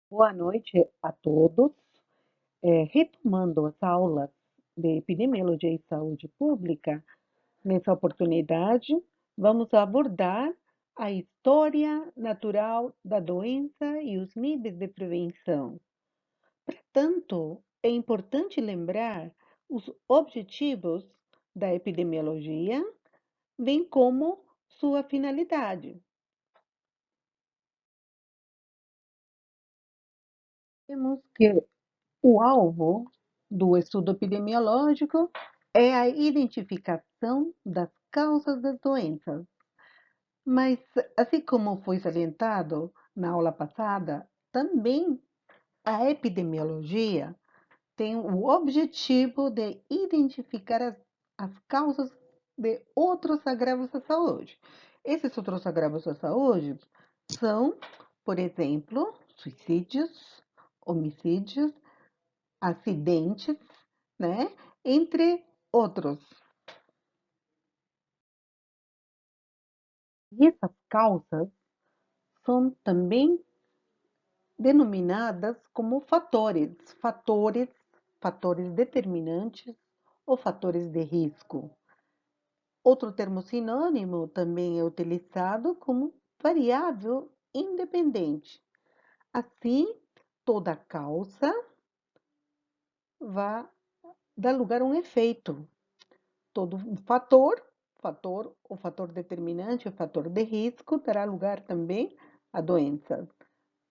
Boa noite a todos. Retomando as aulas de epidemiologia e saúde pública, nessa oportunidade, vamos abordar a história natural da doença e os níveis de prevenção. Portanto, é importante lembrar os objetivos da epidemiologia, bem como sua finalidade. Temos que o alvo do estudo epidemiológico é a identificação das causas das doenças. Mas, assim como foi salientado na aula passada, também a epidemiologia tem o objetivo de identificar as causas de outros agravos à saúde. Esses outros agravos à saúde são, por exemplo, suicídios, homicídios, acidentes, né? Entre outros. E essas causas são também denominadas como fatores determinantes ou fatores de risco. Outro termo sinônimo também é utilizado como variável independente. Assim, toda causa vai dar lugar a um efeito. Todo o fator determinante, o fator de risco, dará lugar também à doença.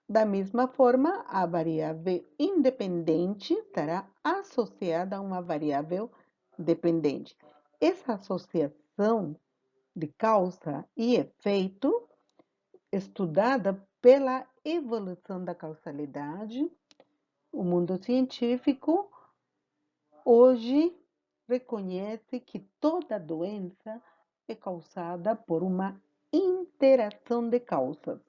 Da mesma forma, a variável independente estará associada a uma variável dependente. Essa associação de causa e efeito, estudada pela evolução da causalidade, o mundo científico hoje reconhece que toda doença é causada por uma interação de causas.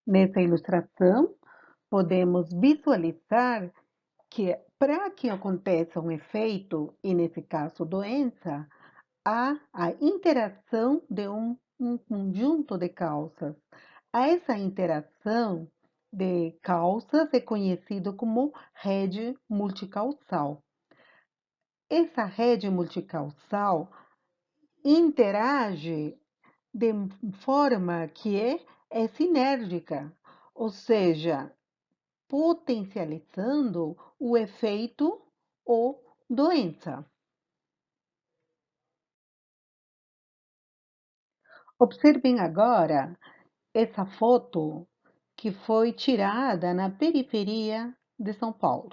Nessa ilustração, podemos visualizar que para que aconteça um efeito, e nesse caso doença, há a interação de um conjunto de causas. Essa interação de causas é conhecido como rede multicausal. Essa rede multicausal interage de forma que é sinérgica, ou seja, potencializando o efeito ou doença. Observem agora essa foto que foi tirada na periferia de São Paulo.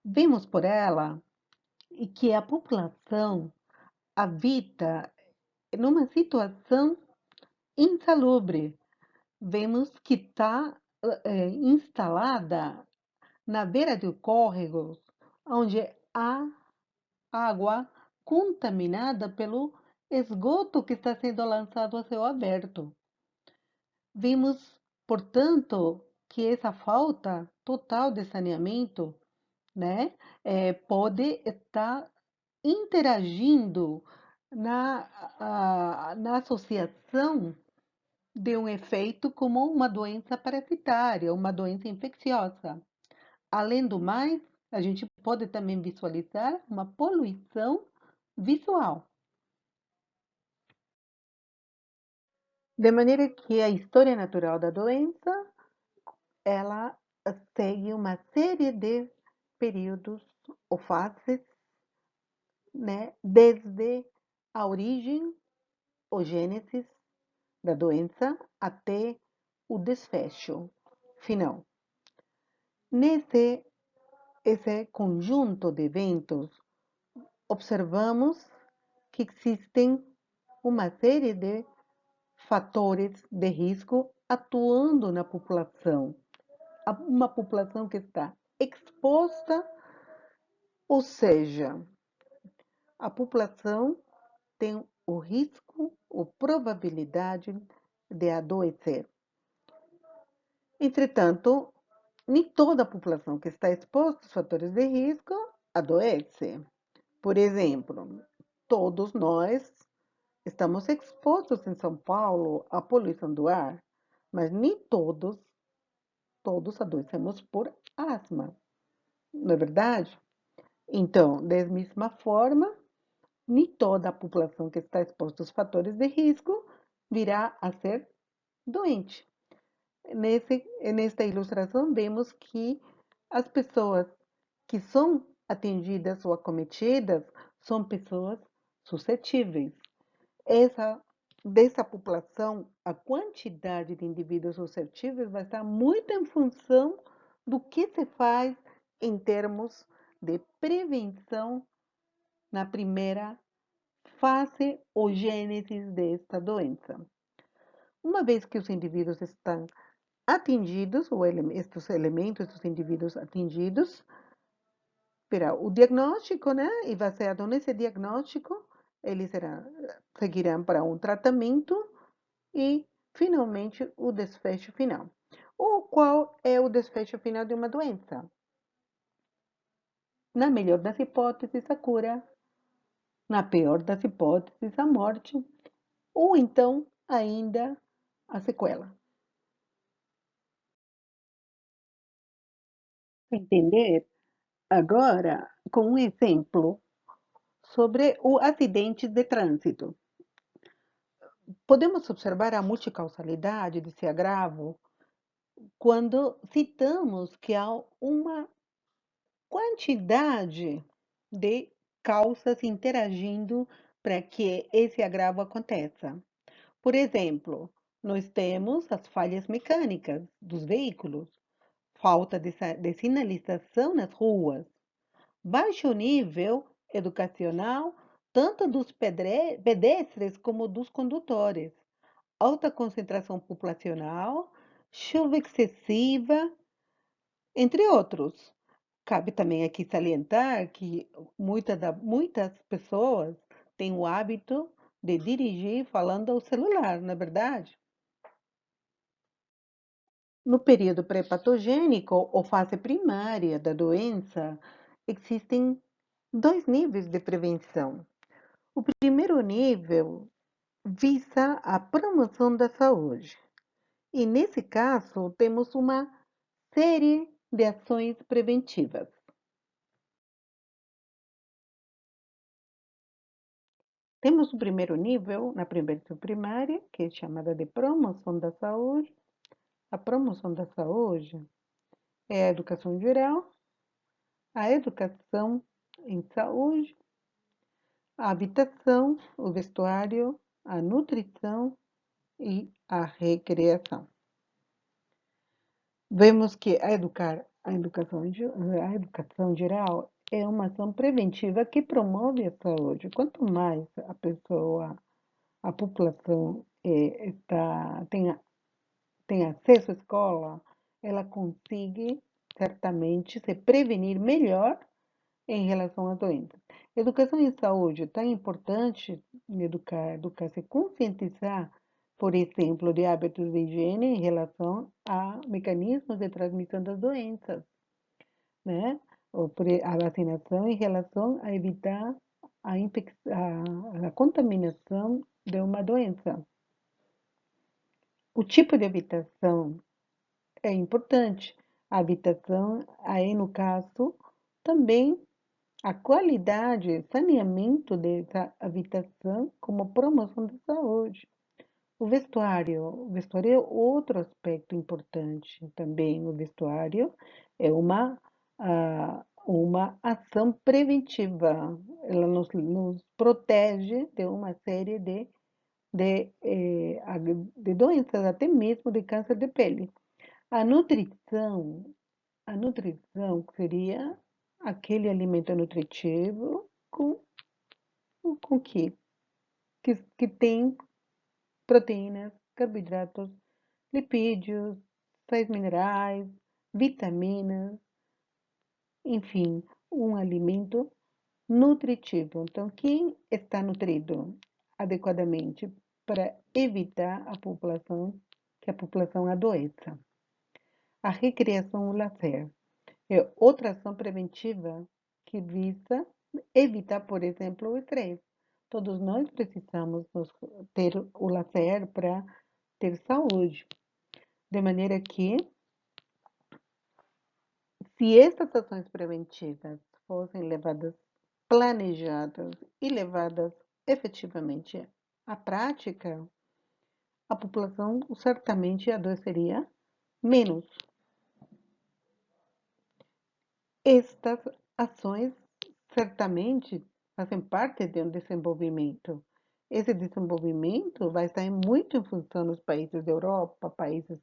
Vemos por ela que a população habita numa situação insalubre. Vemos que está instalada na beira de córregos, onde há água contaminada pelo esgoto que está sendo lançado a céu aberto. Vimos, portanto, que essa falta total de saneamento, né, pode estar interagindo na associação de um efeito como uma doença parasitária, uma doença infecciosa. Além do mais, a gente pode também visualizar uma poluição visual. De maneira que a história natural da doença, ela segue uma série de períodos ou fases, né, desde a origem, ou gênesis da doença, até o desfecho final. Nesse esse conjunto de eventos, observamos que existem uma série de fatores de risco atuando na população. Uma população que está exposta, ou seja, a população tem o risco ou probabilidade de adoecer. Entretanto, nem toda a população que está exposta aos fatores de risco adoece. Por exemplo, todos nós estamos expostos em São Paulo à poluição do ar. mas nem todos adoecemos por asma, não é verdade? Então, da mesma forma, nem toda a população que está exposta aos fatores de risco virá a ser doente. Nesta ilustração, vemos que as pessoas que são atendidas ou acometidas são pessoas suscetíveis. Essa, dessa população, a quantidade de indivíduos suscetíveis vai estar muito em função do que se faz em termos de prevenção na primeira fase ou gênese desta doença. Uma vez que os indivíduos estão atingidos, ou estes elementos dos indivíduos atingidos, terá o diagnóstico, né? E baseado nesse diagnóstico, eles seguirão para um tratamento e, finalmente, o desfecho final. Ou qual é o desfecho final de uma doença? Na melhor das hipóteses, a cura. Na pior das hipóteses, a morte. Ou então, ainda, a sequela. Entender agora com um exemplo sobre o acidente de trânsito. Podemos observar a multicausalidade desse agravo quando citamos que há uma quantidade de causas interagindo para que esse agravo aconteça. Por exemplo, nós temos as falhas mecânicas dos veículos, falta de sinalização nas ruas, baixo nível educacional, tanto dos pedestres como dos condutores, alta concentração populacional, chuva excessiva, entre outros. Cabe também aqui salientar que muitas pessoas têm o hábito de dirigir falando ao celular, não é verdade? No período pré-patogênico ou fase primária da doença, existem dois níveis de prevenção. O primeiro nível visa a promoção da saúde. E nesse caso, temos uma série de ações preventivas. Temos o primeiro nível, na prevenção primária, que é chamada de promoção da saúde. A promoção da saúde é a educação geral, a educação em saúde, a habitação, o vestuário, a nutrição e a recreação. Vemos que a educação geral é uma ação preventiva que promove a saúde. Quanto mais a população tem acesso à escola, ela consegue certamente se prevenir melhor em relação às doenças. Educação em saúde é tão importante educar, se conscientizar, por exemplo, de hábitos de higiene em relação a mecanismos de transmissão das doenças, né? Ou a vacinação em relação a evitar a contaminação de uma doença. O tipo de habitação é importante. A habitação, aí no caso, também a qualidade, saneamento dessa habitação como promoção da saúde. O vestuário é outro aspecto importante também. O vestuário é uma ação preventiva. Ela nos protege de uma série de doenças, até mesmo de câncer de pele. A nutrição, a nutrição seria aquele alimento nutritivo com que tem proteínas, carboidratos, lipídios, sais minerais, vitaminas, enfim, um alimento nutritivo. Então, quem está nutrido adequadamente para evitar que a população adoeça? A recreação e o lazer é outra ação preventiva que visa evitar, por exemplo, o estresse. Todos nós precisamos ter o lazer para ter saúde. De maneira que, se estas ações preventivas fossem levadas planejadas e levadas efetivamente à prática, a população certamente adoeceria menos. Estas ações certamente fazem parte de um desenvolvimento. Esse desenvolvimento vai estar muito em função dos países da Europa, países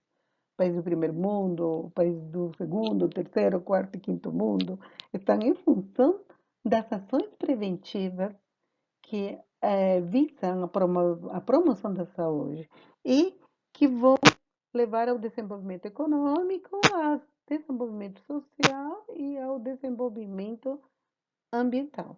do primeiro mundo, países do segundo, terceiro, quarto e quinto mundo, estão em função das ações preventivas que visam a promoção da saúde e que vão levar ao desenvolvimento econômico, ao desenvolvimento social e ao desenvolvimento ambiental.